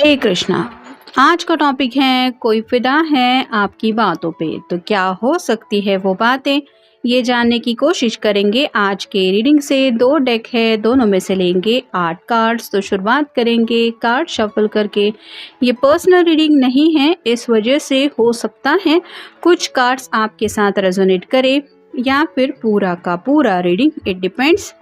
हरे कृष्णा। आज का टॉपिक है कोई फिदा है आपकी बातों पे, तो क्या हो सकती है वो बातें, ये जानने की कोशिश करेंगे। आज के रीडिंग से 2 डेक है, दोनों में से लेंगे 8 कार्ड्स। तो शुरुआत करेंगे कार्ड शफल करके। ये पर्सनल रीडिंग नहीं है, इस वजह से हो सकता है कुछ कार्ड्स आपके साथ रेजोनेट करे या फिर पूरा का पूरा रीडिंग, इट डिपेंड्स।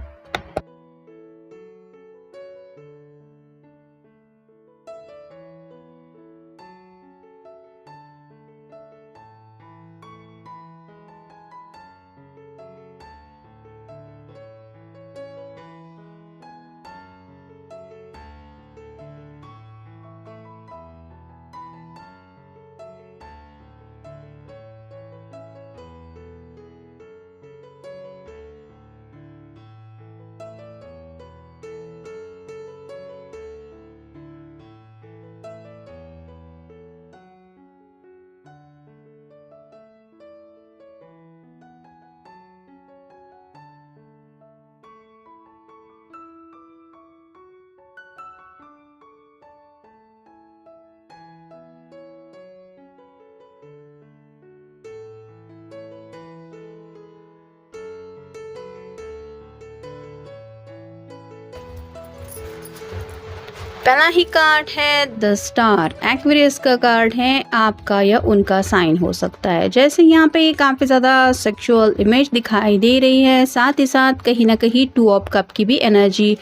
पहला ही कार्ड है द स्टार। एक्वेरियस का कार्ड है, आपका या उनका साइन हो सकता है। जैसे यहाँ पे काफ़ी ज़्यादा सेक्सुअल इमेज दिखाई दे रही है, साथ ही साथ कहीं ना कहीं 2 ऑफ कप की भी एनर्जी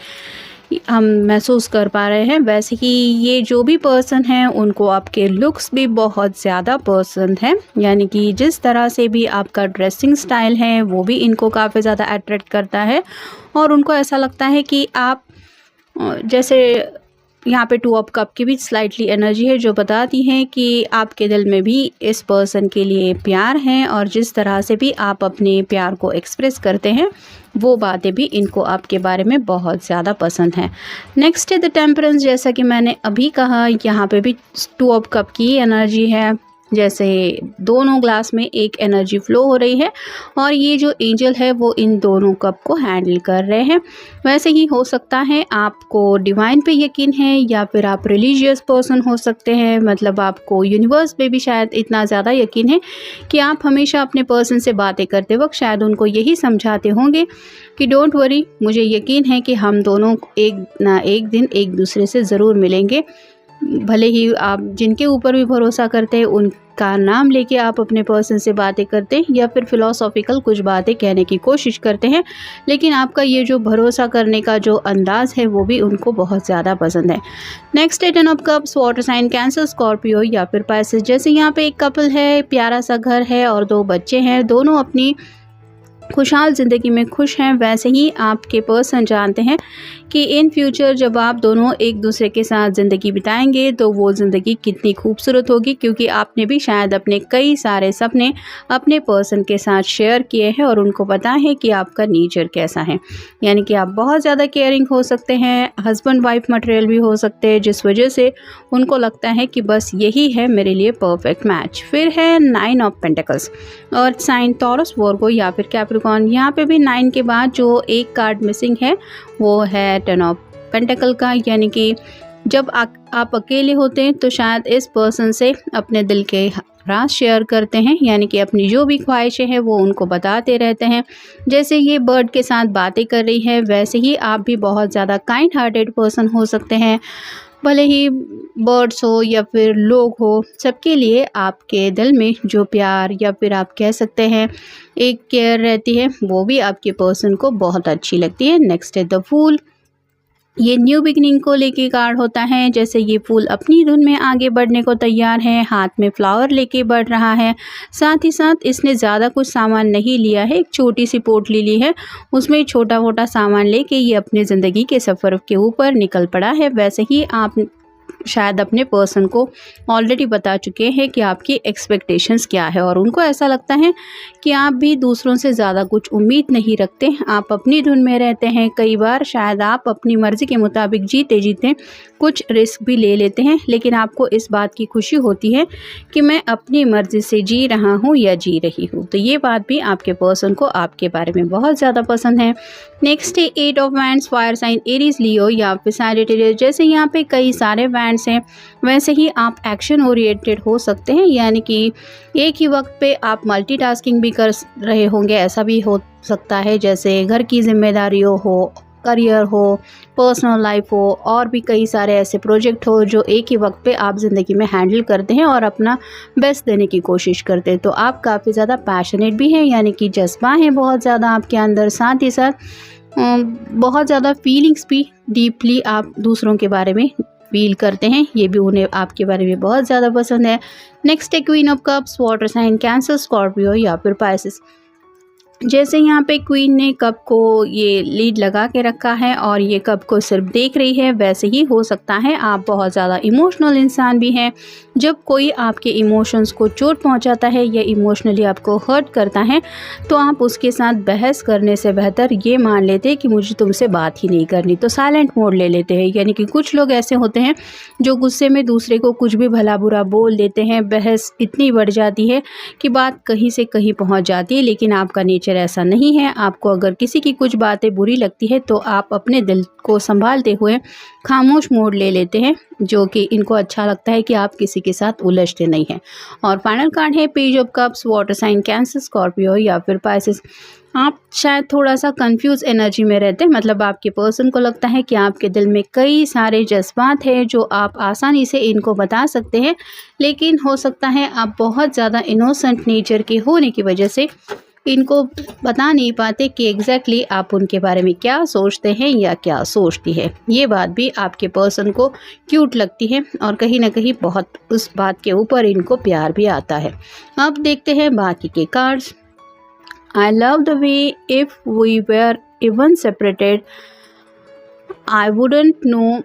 हम महसूस कर पा रहे हैं। वैसे ही ये जो भी पर्सन है उनको आपके लुक्स भी बहुत ज़्यादा पसंद है, यानी कि जिस तरह से भी आपका ड्रेसिंग स्टाइल है वो भी इनको काफ़ी ज़्यादा अट्रैक्ट करता है। और उनको ऐसा लगता है कि आप जैसे यहाँ पे 2 ऑफ कप की भी स्लाइटली एनर्जी है, जो बताती है कि आपके दिल में भी इस पर्सन के लिए प्यार है और जिस तरह से भी आप अपने प्यार को एक्सप्रेस करते हैं वो बातें भी इनको आपके बारे में बहुत ज़्यादा पसंद हैं। नेक्स्ट है द टेम्परेंस। जैसा कि मैंने अभी कहा, यहाँ पे भी 2 ऑफ कप की एनर्जी है। जैसे दोनों ग्लास में एक एनर्जी फ्लो हो रही है और ये जो एंजल है वो इन दोनों कप को हैंडल कर रहे हैं। वैसे ही हो सकता है आपको डिवाइन पे यकीन है या फिर आप रिलीजियस पर्सन हो सकते हैं, मतलब आपको यूनिवर्स पे भी शायद इतना ज़्यादा यकीन है कि आप हमेशा अपने पर्सन से बातें करते वक्त शायद उनको यही समझाते होंगे कि डोंट वरी, मुझे यकीन है कि हम दोनों एक ना एक दिन एक दूसरे से ज़रूर मिलेंगे। भले ही आप जिनके ऊपर भी भरोसा करते हैं उनका नाम लेके आप अपने पर्सन से बातें करते हैं या फिर फिलोसॉफिकल कुछ बातें कहने की कोशिश करते हैं, लेकिन आपका ये जो भरोसा करने का जो अंदाज़ है वो भी उनको बहुत ज़्यादा पसंद है। नेक्स्ट है 10 of cups. Water sign Cancer, Scorpio या फिर पाइसेस। जैसे यहाँ पे एक कपल है, प्यारा सा घर है और 2 बच्चे हैं, दोनों अपनी खुशहाल ज़िंदगी में खुश हैं। वैसे ही आपके पर्सन जानते हैं कि इन फ्यूचर जब आप दोनों एक दूसरे के साथ ज़िंदगी बिताएंगे तो वो ज़िंदगी कितनी खूबसूरत होगी, क्योंकि आपने भी शायद अपने कई सारे सपने अपने पर्सन के साथ शेयर किए हैं और उनको पता है कि आपका नेचर कैसा है। यानी कि आप बहुत ज़्यादा केयरिंग हो सकते हैं, हस्बैंड वाइफ मटेरियल भी हो सकते हैं, जिस वजह से उनको लगता है कि बस यही है मेरे लिए परफेक्ट मैच। फिर है 9 ऑफ पेंटिकल्स और साइन टॉरस, वर्गो या फिर कैप्रिकॉर्न। यहाँ पे भी 9 के बाद जो एक कार्ड मिसिंग है वो है 10 ऑफ पेंटिकल का, यानी कि जब आप अकेले होते हैं तो शायद इस पर्सन से अपने दिल के राज शेयर करते हैं, यानी कि अपनी जो भी ख्वाहिशें हैं वो उनको बताते रहते हैं। जैसे ये बर्ड के साथ बातें कर रही है, वैसे ही आप भी बहुत ज़्यादा काइंड हार्टेड पर्सन हो सकते हैं। भले ही बर्ड्स हो या फिर लोग हो, सबके लिए आपके दिल में जो प्यार या फिर आप कह सकते हैं एक केयर रहती है, वो भी आपके पर्सन को बहुत अच्छी लगती है। नेक्स्ट है द फूल। ये न्यू बिगनिंग को लेके कार्ड होता है। जैसे ये फूल अपनी धुन में आगे बढ़ने को तैयार है, हाथ में फ्लावर लेके बढ़ रहा है, साथ ही साथ इसने ज़्यादा कुछ सामान नहीं लिया है, एक छोटी सी पोटली ली है, उसमें छोटा मोटा सामान लेके ये अपनी ज़िंदगी के सफ़र के ऊपर निकल पड़ा है। वैसे ही आप शायद अपने पर्सन को ऑलरेडी बता चुके हैं कि आपकी एक्सपेक्टेशंस क्या है और उनको ऐसा लगता है कि आप भी दूसरों से ज़्यादा कुछ उम्मीद नहीं रखते, आप अपनी धुन में रहते हैं। कई बार शायद आप अपनी मर्ज़ी के मुताबिक जीते जीते कुछ रिस्क भी ले लेते हैं, लेकिन आपको इस बात की खुशी होती है कि मैं अपनी मर्ज़ी से जी रहा हूँ या जी रही हूँ। तो ये बात भी आपके पर्सन को आपके बारे में बहुत ज़्यादा पसंद है। नेक्स्ट है 8 of wands, fire sign Aries, Leo या फिर सैजिटेरियस। जैसे यहाँ पे कई सारे वैंड हैंड्स हैं, वैसे ही आप एक्शन ओरिएंटेड हो सकते हैं, यानी कि एक ही वक्त पे आप मल्टीटास्किंग भी कर रहे होंगे, ऐसा भी हो सकता है। जैसे घर की जिम्मेदारियों हो, करियर हो, पर्सनल लाइफ हो, और भी कई सारे ऐसे प्रोजेक्ट हो जो एक ही वक्त पे आप ज़िंदगी में हैंडल करते हैं और अपना बेस्ट देने की कोशिश करते हैं। तो आप काफ़ी ज़्यादा पैशनेट भी हैं, यानी कि जज्बा है बहुत ज़्यादा आपके अंदर, साथ ही साथ बहुत ज़्यादा फीलिंग्स भी डीपली आप दूसरों के बारे में फील करते हैं, ये भी उन्हें आपके बारे में बहुत ज़्यादा पसंद है। नेक्स्ट है queen of cups, water sign, Cancer, Scorpio या फिर पाइसेस। जैसे यहाँ पे क्वीन ने कप को ये लीड लगा के रखा है और ये कप को सिर्फ देख रही है, वैसे ही हो सकता है आप बहुत ज़्यादा इमोशनल इंसान भी हैं। जब कोई आपके इमोशंस को चोट पहुँचाता है या इमोशनली आपको हर्ट करता है तो आप उसके साथ बहस करने से बेहतर ये मान लेते हैं कि मुझे तुमसे बात ही नहीं करनी, तो साइलेंट मोड ले लेते हैं। यानी कि कुछ लोग ऐसे होते हैं जो गुस्से में दूसरे को कुछ भी भला बुरा बोल देते हैं, बहस इतनी बढ़ जाती है कि बात कहीं से कहीं पहुँच जाती है, लेकिन आपका नेचर ऐसा नहीं है। आपको अगर किसी की कुछ बातें बुरी लगती है तो आप अपने दिल को संभालते हुए खामोश मोड ले लेते हैं, जो कि इनको अच्छा लगता है कि आप किसी के साथ उलझते नहीं हैं। और फाइनल कार्ड है page of cups, water sign, Cancer, Scorpio या फिर पाइसेस। आप शायद थोड़ा सा कंफ्यूज एनर्जी में रहते हैं, मतलब आपके पर्सन को लगता है कि आपके दिल में कई सारे जज्बात हैं जो आप आसानी से इनको बता सकते हैं, लेकिन हो सकता है आप बहुत ज़्यादा इनोसेंट नेचर के होने की वजह से इनको बता नहीं पाते कि एग्जैक्टली आप उनके बारे में क्या सोचते हैं या क्या सोचती है। ये बात भी आपके पर्सन को क्यूट लगती है और कहीं ना कहीं बहुत उस बात के ऊपर इनको प्यार भी आता है। अब देखते हैं बाकी के cards. I love the way if we were even separated I wouldn't know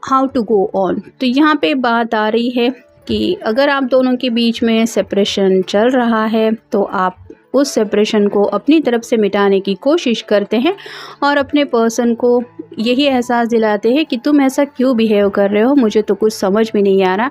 how to go on. तो यहाँ पे बात आ रही है कि अगर आप दोनों के बीच में सेपरेशन चल रहा है तो आप उस सेपरेशन को अपनी तरफ से मिटाने की कोशिश करते हैं और अपने पर्सन को यही एहसास दिलाते हैं कि तुम ऐसा क्यों बिहेव कर रहे हो, मुझे तो कुछ समझ में नहीं आ रहा।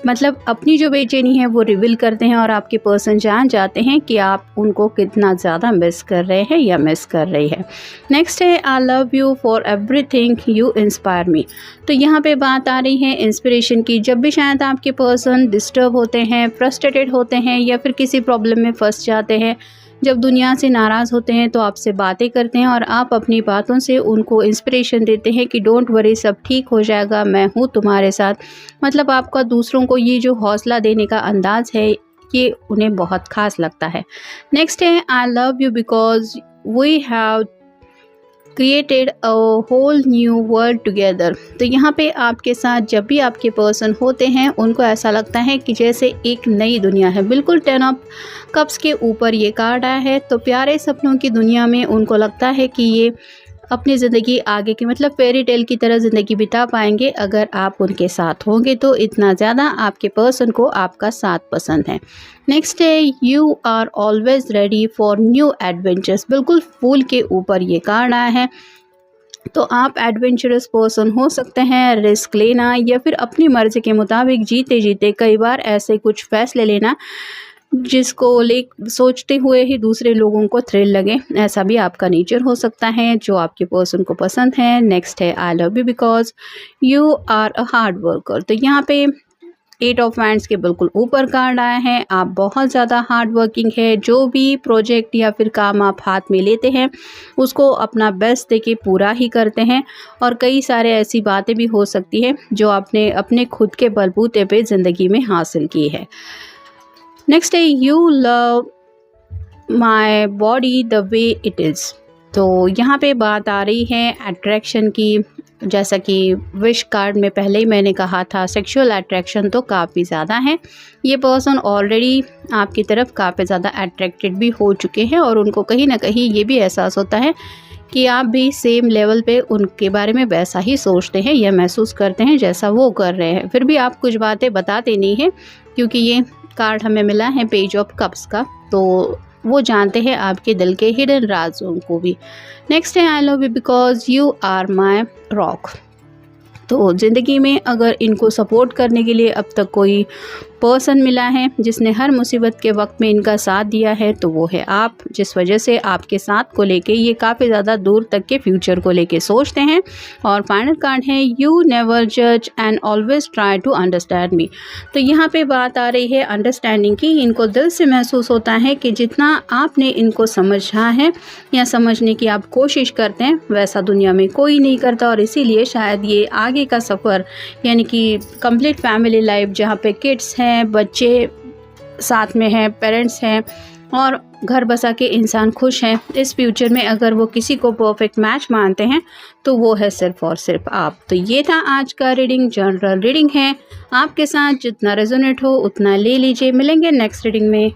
मतलब अपनी जो बेचैनी है वो रिवील करते हैं और आपके पर्सन जान जाते हैं कि आप उनको कितना ज़्यादा मिस कर रहे हैं या मिस कर रही है। नेक्स्ट है I love you for everything you inspire me. तो यहाँ पे बात आ रही है इंस्पिरेशन की। जब भी शायद आपके पर्सन डिस्टर्ब होते हैं, फ्रस्ट्रेटेड होते हैं या फिर किसी प्रॉब्लम में फंस जाते हैं, जब दुनिया से नाराज़ होते हैं तो आपसे बातें करते हैं और आप अपनी बातों से उनको इंस्पिरेशन देते हैं कि डोंट वरी, सब ठीक हो जाएगा, मैं हूँ तुम्हारे साथ। मतलब आपका दूसरों को ये जो हौसला देने का अंदाज़ है ये उन्हें बहुत ख़ास लगता है। नेक्स्ट है I love you because we have created a whole new world together. तो यहाँ पे आपके साथ जब भी आपके पर्सन होते हैं उनको ऐसा लगता है कि जैसे एक नई दुनिया है। बिल्कुल 10 ऑफ कप्स के ऊपर ये कार्ड आया है, तो प्यारे सपनों की दुनिया में उनको लगता है कि ये अपनी ज़िंदगी आगे की मतलब फेरी टेल की तरह ज़िंदगी बिता पाएंगे अगर आप उनके साथ होंगे। तो इतना ज़्यादा आपके पर्सन को आपका साथ पसंद है। नेक्स्ट है you are always ready for new adventures. बिल्कुल फूल के ऊपर ये कार्ड आया है, तो आप एडवेंचरस पर्सन हो सकते हैं। रिस्क लेना या फिर अपनी मर्ज़ी के मुताबिक जीते जीते कई बार ऐसे कुछ फैसले लेना जिसको सोचते हुए ही दूसरे लोगों को थ्रिल लगे, ऐसा भी आपका नेचर हो सकता है जो आपके पर्सन को पसंद है। नेक्स्ट है I love you because you are a hard worker. तो यहाँ पे 8 ऑफ वांड्स के बिल्कुल ऊपर कार्ड आया है। आप बहुत ज़्यादा हार्ड वर्किंग है, जो भी प्रोजेक्ट या फिर काम आप हाथ में लेते हैं उसको अपना बेस्ट देके पूरा ही करते हैं। और कई सारे ऐसी बातें भी हो सकती है जो आपने अपने खुद के बलबूते पे ज़िंदगी में हासिल की है। नेक्स्ट है you love my body the way it is. तो यहाँ पे बात आ रही है अट्रैक्शन की। जैसा कि विश कार्ड में पहले ही मैंने कहा था, सेक्सुअल अट्रैक्शन तो काफ़ी ज़्यादा है। ये पर्सन ऑलरेडी आपकी तरफ काफ़ी ज़्यादा अट्रैक्टेड भी हो चुके हैं और उनको कहीं ना कहीं ये भी एहसास होता है कि आप भी सेम लेवल पे उनके बारे में वैसा ही सोचते हैं या महसूस करते हैं जैसा वो कर रहे हैं। फिर भी आप कुछ बातें बताते नहीं हैं क्योंकि ये कार्ड हमें मिला है पेज ऑफ कप्स का, तो वो जानते हैं आपके दिल के हिडन राजों को भी। नेक्स्ट है I love you because you are my rock. तो ज़िंदगी में अगर इनको सपोर्ट करने के लिए अब तक कोई पर्सन मिला है जिसने हर मुसीबत के वक्त में इनका साथ दिया है तो वो है आप, जिस वजह से आपके साथ को लेके ये काफ़ी ज़्यादा दूर तक के फ्यूचर को लेके सोचते हैं। और फाइनल कार्ड है यू नेवर जज and always try to understand me. तो यहाँ पे बात आ रही है अंडरस्टैंडिंग की। इनको दिल से महसूस होता है कि जितना आपने इनको समझा है या समझने की आप कोशिश करते हैं वैसा दुनिया में कोई नहीं करता, और इसीलिए शायद ये आगे का सफ़र यानी कि कंप्लीट फैमिली लाइफ जहाँ पे किड्स हैं, बच्चे साथ में हैं, पेरेंट्स हैं और घर बसा के इंसान खुश हैं, इस फ्यूचर में अगर वो किसी को परफेक्ट मैच मानते हैं तो वो है सिर्फ और सिर्फ आप। तो ये था आज का रीडिंग, जनरल रीडिंग है, आपके साथ जितना रेजोनेट हो उतना ले लीजिए। मिलेंगे नेक्स्ट रीडिंग में।